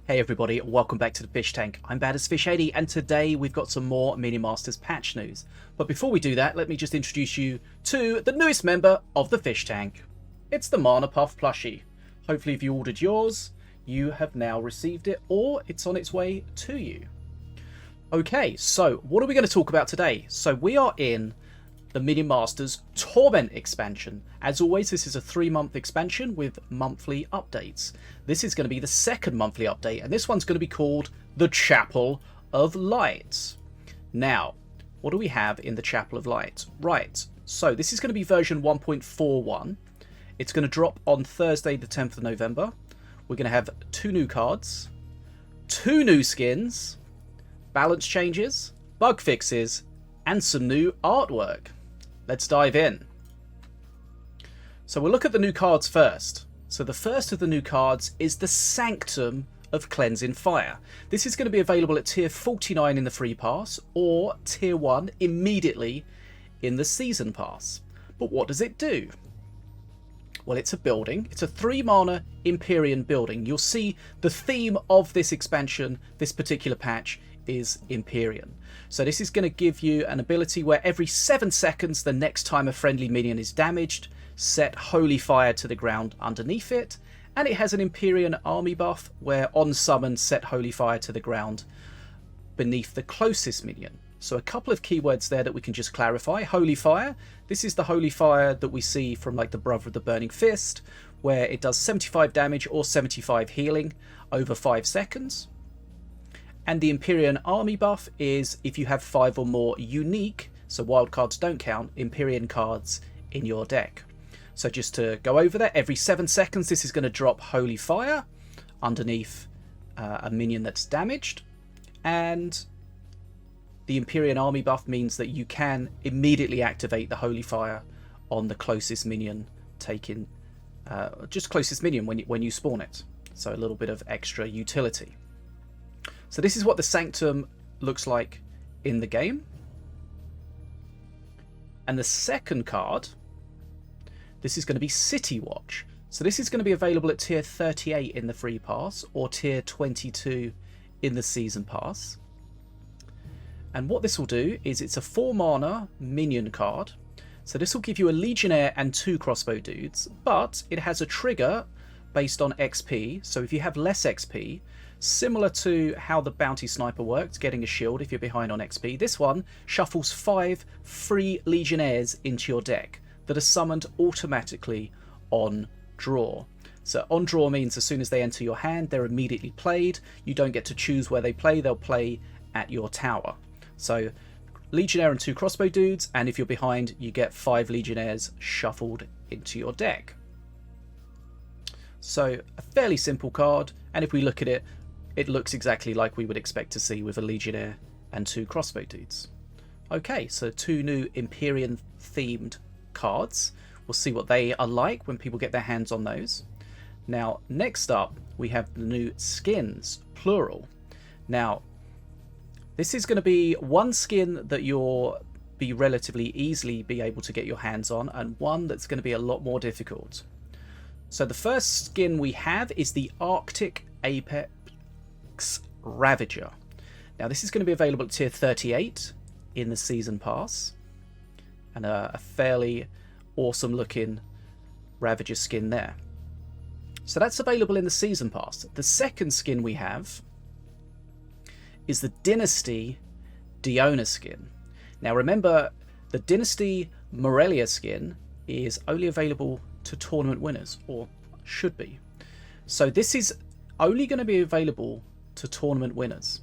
Hey everybody, welcome back to the Fish Tank. I'm Bad as Fish 80 and today we've got some more Minion Masters patch news. But before we do that, let me just introduce you to the newest member of the Fish Tank. It's the Mana Puff plushie. Hopefully if you ordered yours, you have now received it or it's on its way to you. Okay, so what are we going to talk about today? So we are in the Minion Masters Torment expansion. As always, this is a 3-month expansion with monthly updates. This is going to be the second monthly update, and this one's going to be called the Chapel of Light. Now, what do we have in the Chapel of Light? Right, so this is going to be version 1.41. It's going to drop on Thursday, the 10th of November. We're going to have 2 new cards, 2 new skins, balance changes, bug fixes, and some new artwork. Let's dive in. So we'll look at the new cards first. So the first of the new cards is the Sanctum of Cleansing Fire. This is going to be available at tier 49 in the free pass or tier 1 immediately in the season pass. But what does it do? Well, it's a building. It's a 3-mana Empyrean building. You'll see the theme of this expansion, this particular patch, is Empyrean. So this is going to give you an ability where every 7 seconds, the next time a friendly minion is damaged, set Holy Fire to the ground underneath it. And it has an Empyrean army buff where on summon, set Holy Fire to the ground beneath the closest minion. So a couple of keywords there that we can just clarify. Holy Fire. This is the Holy Fire that we see from like the Brother of the Burning Fist, where it does 75 damage or 75 healing over 5 seconds. And the Empyrean army buff is if you have 5 or more unique, so wild cards don't count, Empyrean cards in your deck. So just to go over that, every 7 seconds this is going to drop Holy Fire underneath a minion that's damaged. And the Empyrean army buff means that you can immediately activate the Holy Fire on the closest minion taking, just closest minion when you spawn it. So a little bit of extra utility. So this is what the Sanctum looks like in the game. And the second card, this is going to be City Watch. So this is going to be available at tier 38 in the free pass or tier 22 in the season pass. And what this will do is it's a 4-mana minion card. So this will give you a Legionnaire and 2 crossbow dudes, but it has a trigger based on XP. So if you have less XP, similar to how the Bounty Sniper worked, getting a shield if you're behind on XP, this one shuffles 5 free Legionnaires into your deck that are summoned automatically on draw. So on draw means as soon as they enter your hand, they're immediately played. You don't get to choose where they play, they'll play at your tower. So Legionnaire and 2 crossbow dudes, and if you're behind, you get 5 Legionnaires shuffled into your deck. So a fairly simple card, and if we look at it, it looks exactly like we would expect to see with a Legionnaire and 2 crossbow dudes. Okay, so 2 new Empyrean themed cards. We'll see what they are like when people get their hands on those. Now, next up, we have the new skins, plural. Now, this is going to be one skin that you'll be relatively easily be able to get your hands on, and one that's going to be a lot more difficult. So the first skin we have is the Arctic Apex Ravager. Now this is going to be available at tier 38 in the season pass, and a fairly awesome looking Ravager skin there. So that's available in the season pass. The second skin we have is the Dynasty Diona skin. Now remember, the Dynasty Morelia skin is only available to tournament winners, or should be. So this is only going to be available to tournament winners.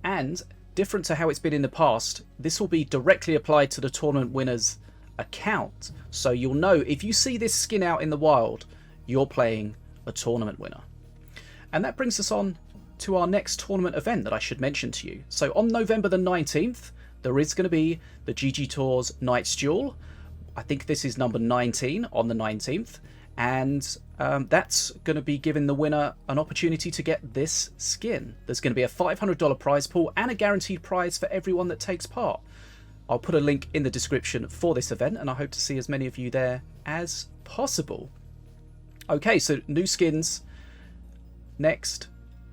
And different to how it's been in the past, this will be directly applied to the tournament winner's account. So you'll know if you see this skin out in the wild, you're playing a tournament winner. And that brings us on to our next tournament event that I should mention to you. So on November the 19th, there is going to be the GG Tours Knights Duel. I think this is number 19 on the 19th. And that's going to be giving the winner an opportunity to get this skin. There's going to be a $500 prize pool and a guaranteed prize for everyone that takes part. I'll put a link in the description for this event, and I hope to see as many of you there as possible. Okay, so new skins. Next,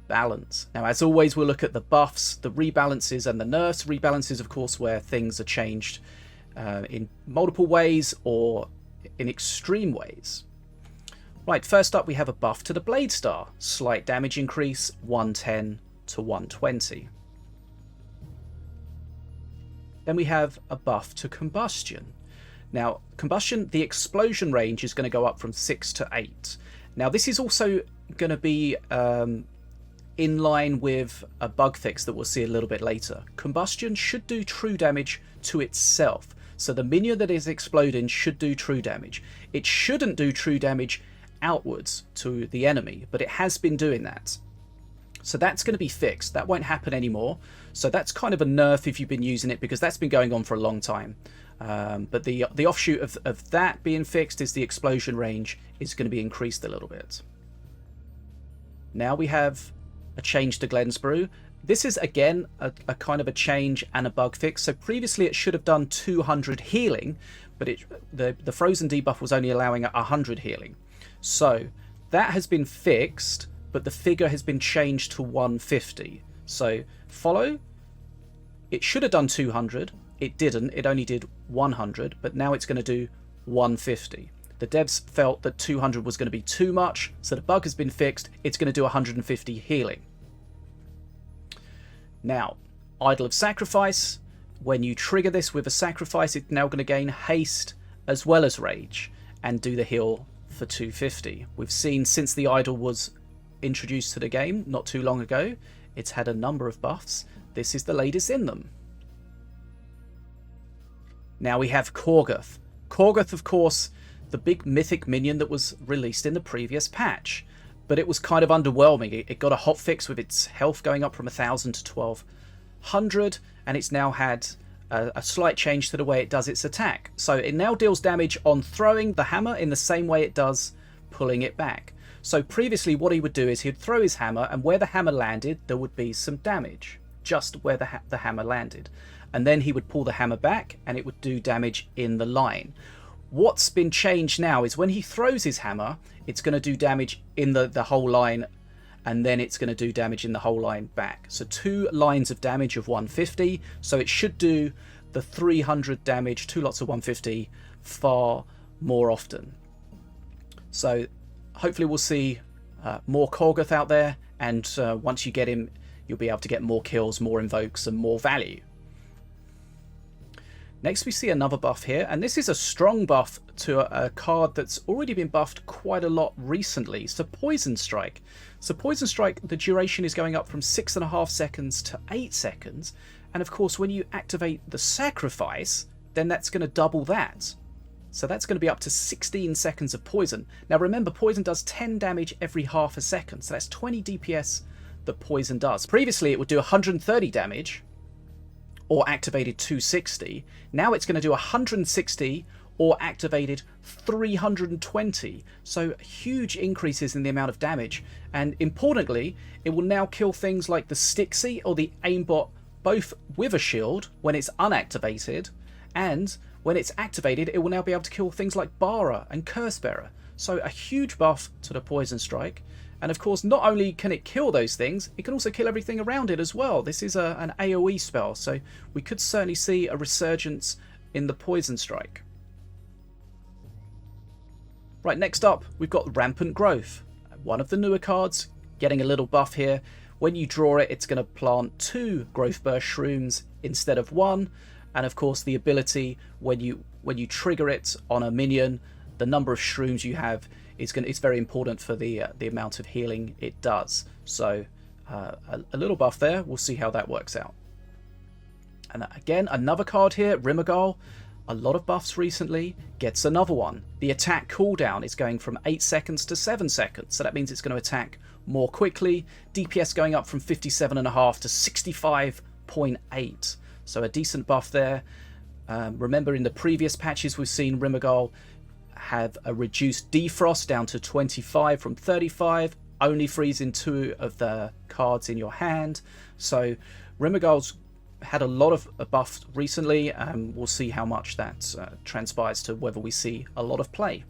rebalance. Now, as always, we'll look at the buffs, the rebalances, and the nerfs. Rebalances, of course, where things are changed in multiple ways or in extreme ways. Right, first up we have a buff to the Blade Star. Slight damage increase, 110 to 120. Then we have a buff to Combustion. Now, Combustion, the explosion range is going to go up from 6 to 8. Now, this is also going to be in line with a bug fix that we'll see a little bit later. Combustion should do true damage to itself. So the minion that is exploding should do true damage. It shouldn't do true damage outwards to the enemy, but it has been doing that. So that's going to be fixed. That won't happen anymore. So that's kind of a nerf if you've been using it, because that's been going on for a long time. But the offshoot of that being fixed is the explosion range is going to be increased a little bit. Now we have a change to Glenn's Brew. This is again a kind of a change and a bug fix. So previously it should have done 200 healing, but the frozen debuff was only allowing 100 healing. So that has been fixed, but the figure has been changed to 150. So follow, it should have done 200. It didn't. It only did 100, but now it's going to do 150. The devs felt that 200 was going to be too much, so the bug has been fixed. It's going to do 150 healing. Now, Idol of Sacrifice. When you trigger this with a sacrifice, it's now going to gain haste as well as rage and do the heal for 250. We've seen since the idol was introduced to the game not too long ago, it's had a number of buffs. This is the latest in them. Now we have Korgoth. Korgoth, of course, the big mythic minion that was released in the previous patch, but it was kind of underwhelming. It got a hotfix with its health going up from 1000 to 1200, and it's now had a slight change to the way it does its attack. So it now deals damage on throwing the hammer in the same way it does pulling it back. So previously what he would do is he'd throw his hammer, and where the hammer landed there would be some damage, just where the hammer landed. And then he would pull the hammer back and it would do damage in the line. What's been changed now is when he throws his hammer, it's going to do damage in the whole line, and then it's going to do damage in the whole line back. So 2 lines of damage of 150. So it should do the 300 damage, 2 lots of 150 far more often. So hopefully we'll see more Korgoth out there, and once you get him, you'll be able to get more kills, more invokes, and more value. Next we see another buff here, and this is a strong buff to a card that's already been buffed quite a lot recently. So Poison Strike. So Poison Strike, the duration is going up from 6.5 seconds to 8 seconds. And of course when you activate the sacrifice, then that's going to double that. So that's going to be up to 16 seconds of poison. Now remember, poison does 10 damage every half a second. So that's 20 DPS that poison does. Previously it would do 130 damage, or activated 260. Now it's going to do 160 or activated 320. So huge increases in the amount of damage. And importantly, it will now kill things like the Stixie or the aimbot, both with a shield when it's unactivated, and when it's activated it will now be able to kill things like Bara and Cursebearer. So a huge buff to the Poison Strike. And of course, not only can it kill those things, it can also kill everything around it as well. This is an AoE spell, so we could certainly see a resurgence in the Poison Strike. Right, next up, we've got Rampant Growth. One of the newer cards, getting a little buff here. When you draw it, it's going to plant 2 Growth Burst Shrooms instead of 1. And of course, the ability, when you trigger it on a minion, the number of shrooms you have it's very important for the amount of healing it does. So a little buff there. We'll see how that works out. And again, another card here, Ravager. A lot of buffs recently. Gets another one. The attack cooldown is going from 8 seconds to 7 seconds. So that means it's going to attack more quickly. DPS going up from 57.5 to 65.8. So a decent buff there. Remember in the previous patches we've seen Ravager have a reduced defrost down to 25 from 35, only freezing 2 of the cards in your hand. So Ravager's had a lot of buff recently, and we'll see how much that transpires to whether we see a lot of play.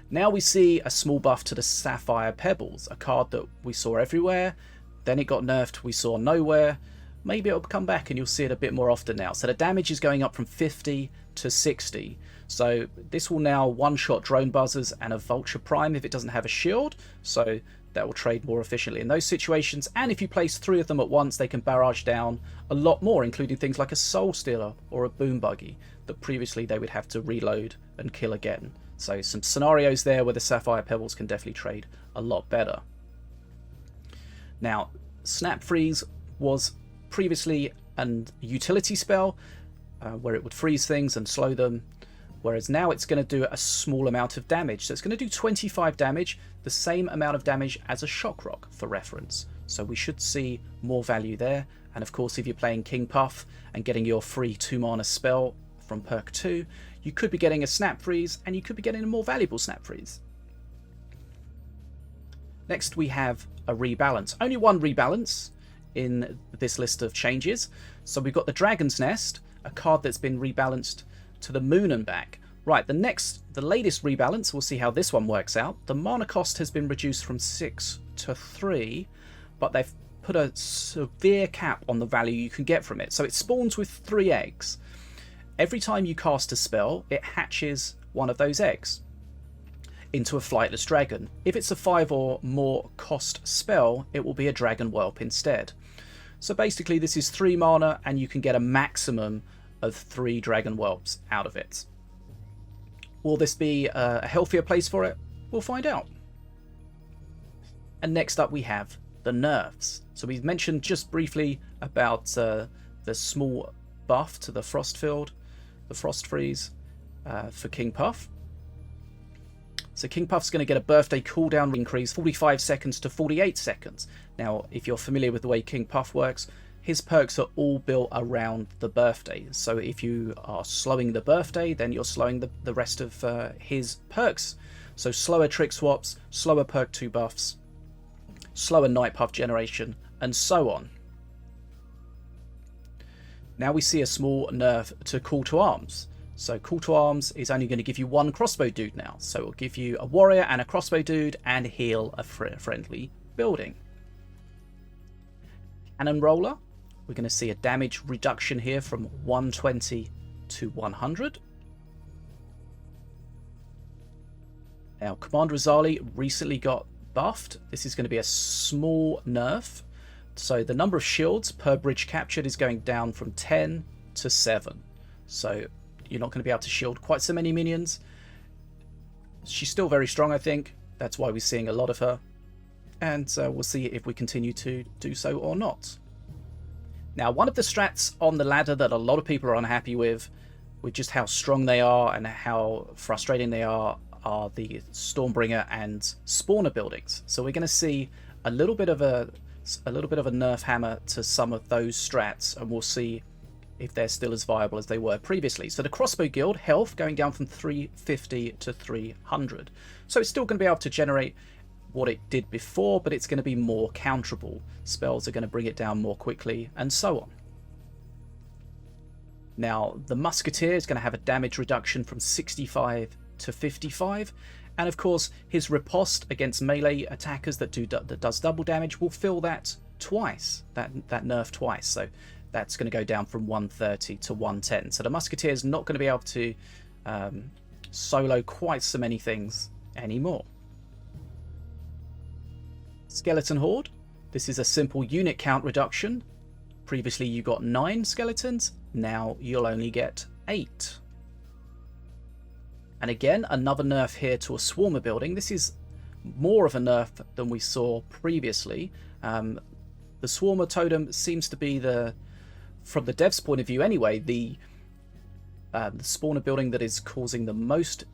Now we see a small buff to the Sapphire Pebbles, a card that we saw everywhere, then it got nerfed, we saw nowhere. Maybe it'll come back and you'll see it a bit more often now. So the damage is going up from 50 to 60. So this will now one-shot drone buzzers and a Vulture Prime if it doesn't have a shield. So that will trade more efficiently in those situations. And if you place 3 of them at once, they can barrage down a lot more, including things like a Soul Stealer or a Boom Buggy that previously they would have to reload and kill again. So some scenarios there where the Sapphire Pebbles can definitely trade a lot better. Now, Snap Freeze was previously a utility spell where it would freeze things and slow them, whereas now it's going to do a small amount of damage. So it's going to do 25 damage, the same amount of damage as a Shock Rock for reference. So we should see more value there. And of course, if you're playing King Puff and getting your free 2-mana spell from perk 2, you could be getting a Snap Freeze, and you could be getting a more valuable Snap Freeze. Next we have a rebalance. Only one rebalance in this list of changes. So we've got the Dragon's Nest, a card that's been rebalanced to the Moon and back. Right, the latest rebalance, we'll see how this one works out. The mana cost has been reduced from 6 to 3, but they've put a severe cap on the value you can get from it. So it spawns with 3 eggs. Every time you cast a spell, it hatches one of those eggs into a flightless dragon. If it's a 5 or more cost spell, it will be a dragon whelp instead. So basically this is 3 mana and you can get a maximum of 3 dragon whelps out of it. Will this be a healthier place for it? We'll find out. And next up we have the nerfs. So we've mentioned just briefly about the small buff to the Frost Field, the Frost Freeze for King Puff. So King Puff's going to get a birthday cooldown increase 45 seconds to 48 seconds. Now, if you're familiar with the way King Puff works, his perks are all built around the birthday. So if you are slowing the birthday, then you're slowing the rest of his perks. So slower trick swaps, slower perk 2 buffs, slower Night Puff generation, and so on. Now we see a small nerf to Call to Arms. So Call to Arms is only going to give you 1 crossbow dude now. So it will give you a warrior and a crossbow dude and heal a friendly building. Cannon Roller, we're going to see a damage reduction here from 120 to 100. Now Commander Azali recently got buffed. This is going to be a small nerf. So the number of shields per bridge captured is going down from 10 to 7. So you're not going to be able to shield quite so many minions. She's still very strong, I think. That's why we're seeing a lot of her. And we'll see if we continue to do so or not. Now, one of the strats on the ladder that a lot of people are unhappy with just how strong they are and how frustrating they are the Stormbringer and Spawner buildings. So we're going to see a little bit of a nerf hammer to some of those strats, and we'll see if they're still as viable as they were previously. So the Crossbow Guild, health going down from 350 to 300. So it's still going to be able to generate what it did before, but it's going to be more counterable. Spells are going to bring it down more quickly, and so on. Now, the Musketeer is going to have a damage reduction from 65 to 55. And of course, his riposte against melee attackers that does double damage will fill that twice, that nerf twice. So that's going to go down from 130 to 110. So the Musketeer is not going to be able to solo quite so many things anymore. Skeleton Horde. This is a simple unit count reduction. Previously you got 9 skeletons, now you'll only get 8. And again, another nerf here to a Swarmer building. This is more of a nerf than we saw previously. The Swarmer totem seems to be from the dev's point of view anyway, the spawner building that is causing the most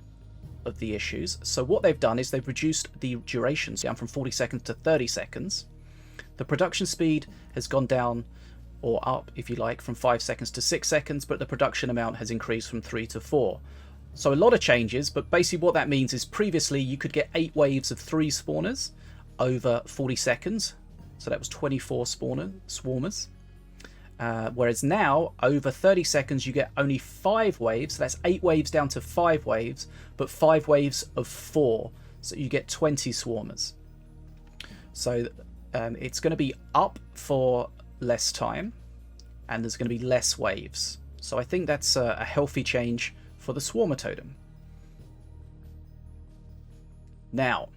of the issues. So what they've done is they've reduced the durations down from 40 seconds to 30 seconds. The production speed has gone down, or up if you like, from 5 seconds to 6 seconds, but the production amount has increased from 3 to 4. So a lot of changes, but basically what that means is previously you could get 8 waves of 3 spawners over 40 seconds. So that was 24 swarmers. Whereas now, over 30 seconds, you get only 5 waves. So that's 8 waves down to 5 waves, but 5 waves of 4. So you get 20 swarmers. So it's going to be up for less time, and there's going to be less waves. So I think that's a healthy change for the Swarmer Totem. Now,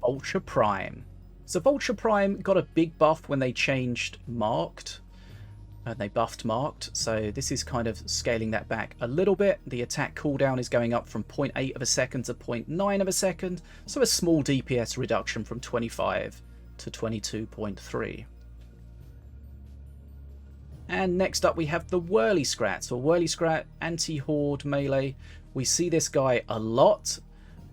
Vulture Prime. So Vulture Prime got a big buff when they changed Marked. And they buffed Marked, so this is kind of scaling that back a little bit. The attack cooldown is going up from 0.8 of a second to 0.9 of a second, so a small DPS reduction from 25 to 22.3. And next up we have the Whirly Scrat, or Whirly Scrat anti-horde melee. We see this guy a lot.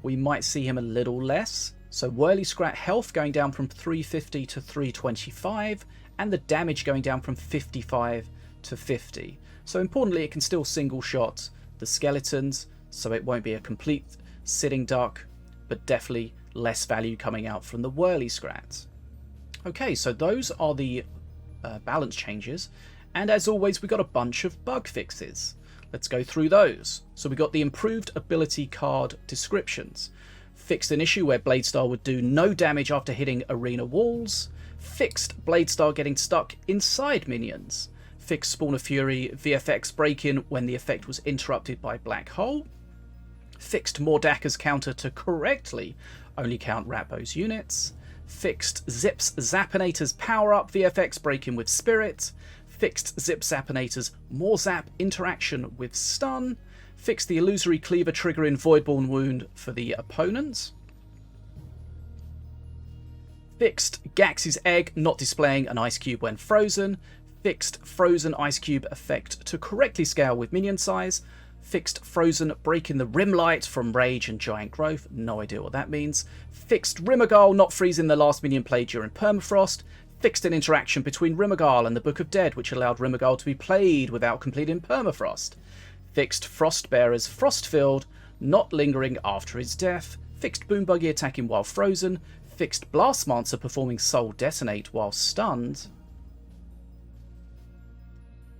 We might see him a little less. So Whirly Scrat health going down from 350 to 325, and the damage going down from 55 to 50. So importantly, it can still single shot the skeletons, so it won't be a complete sitting duck, but definitely less value coming out from the Whirly Scrat. Okay, so those are the balance changes, and as always we got a bunch of bug fixes. Let's go through those. So we got the improved ability card descriptions. Fixed an issue where Bladestar would do no damage after hitting arena walls. Fixed Bladestar getting stuck inside minions. Fixed Spawn of Fury VFX break-in when the effect was interrupted by Black Hole. Fixed Mordaka's counter to correctly only count Ratbo's units. Fixed Zip's Zappinator's power-up VFX break-in with Spirit. Fixed Zip Zappinator's more zap interaction with stun. Fixed the illusory cleaver triggering Voidborn wound for the opponent. Fixed Gax's egg not displaying an ice cube when frozen. Fixed frozen ice cube effect to correctly scale with minion size. Fixed frozen breaking the rim light from rage and giant growth. No idea what that means. Fixed Rimmergal not freezing the last minion played during permafrost. Fixed an interaction between Rimmergal and the Book of Dead which allowed Rimmergal to be played without completing permafrost. Fixed Frostbearer's Frostfield not lingering after his death. Fixed Boombuggy attacking while frozen. Fixed Blastmancer performing Soul Detonate while stunned.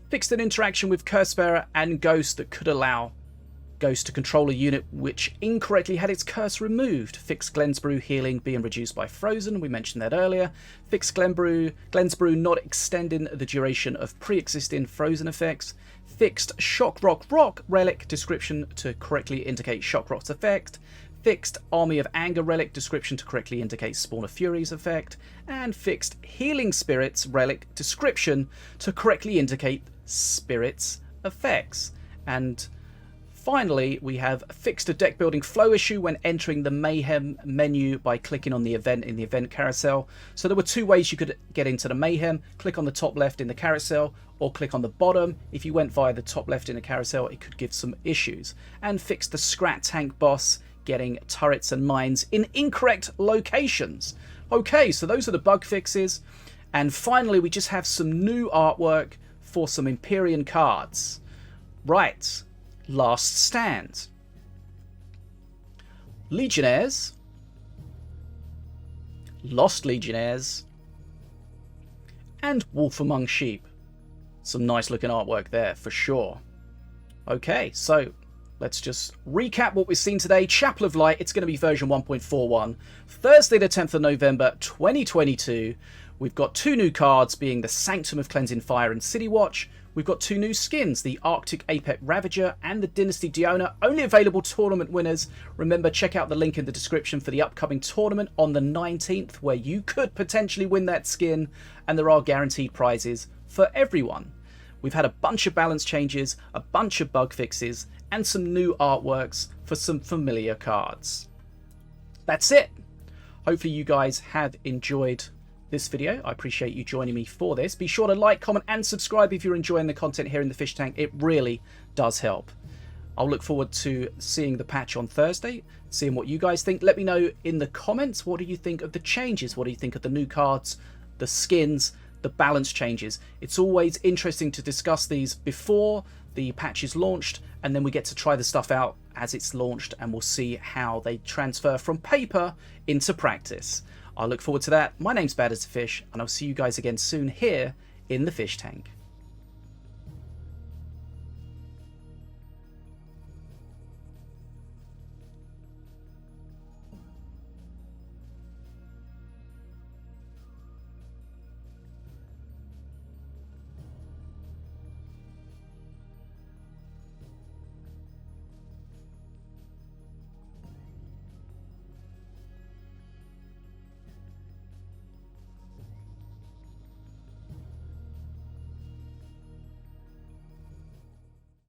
Fixed an interaction with Cursebearer and Ghost that could allow Ghost to control a unit which incorrectly had its curse removed. Fixed Glensbrew healing being reduced by frozen, we mentioned that earlier. Fixed Glensbrew not extending the duration of pre-existing frozen effects. Fixed Shock Rock relic description to correctly indicate Shock Rock's effect. Fixed Army of Anger relic description to correctly indicate Spawn of Fury's effect, and fixed Healing Spirits relic description to correctly indicate Spirits effects. And finally, we have fixed a deck building flow issue when entering the Mayhem menu by clicking on the event in the event carousel. So there were 2 ways you could get into the Mayhem: click on the top left in the carousel, or click on the bottom. If you went via the top left in the carousel, it could give some issues. And fixed the Scrat Tank boss getting turrets and mines in incorrect locations. Okay, so those are the bug fixes. And finally, we just have some new artwork for some Empyrean cards. Right, Last Stand. Legionnaires. Lost Legionnaires. And Wolf Among Sheep. Some nice looking artwork there for sure. Okay, so let's just recap what we've seen today. Chapel of Light, it's going to be version 1.41. Thursday the 10th of November 2022. We've got 2 new cards, being the Sanctum of Cleansing Fire and City Watch. We've got 2 new skins, the Arctic Apex Ravager and the Dynasty Diona, only available tournament winners. Remember, check out the link in the description for the upcoming tournament on the 19th, where you could potentially win that skin, and there are guaranteed prizes for everyone. We've had a bunch of balance changes, a bunch of bug fixes, and some new artworks for some familiar cards. That's it. Hopefully you guys have enjoyed this video. I appreciate you joining me for this. Be sure to like, comment, and subscribe if you're enjoying the content here in the Fish Tank. It really does help. I'll look forward to seeing the patch on Thursday, seeing what you guys think. Let me know in the comments, what do you think of the changes? What do you think of the new cards, the skins, the balance changes? It's always interesting to discuss these before the patch is launched, and then we get to try the stuff out as it's launched, and we'll see how they transfer from paper into practice. I look forward to that. My name's Bad as a Fish, and I'll see you guys again soon here in the Fish Tank.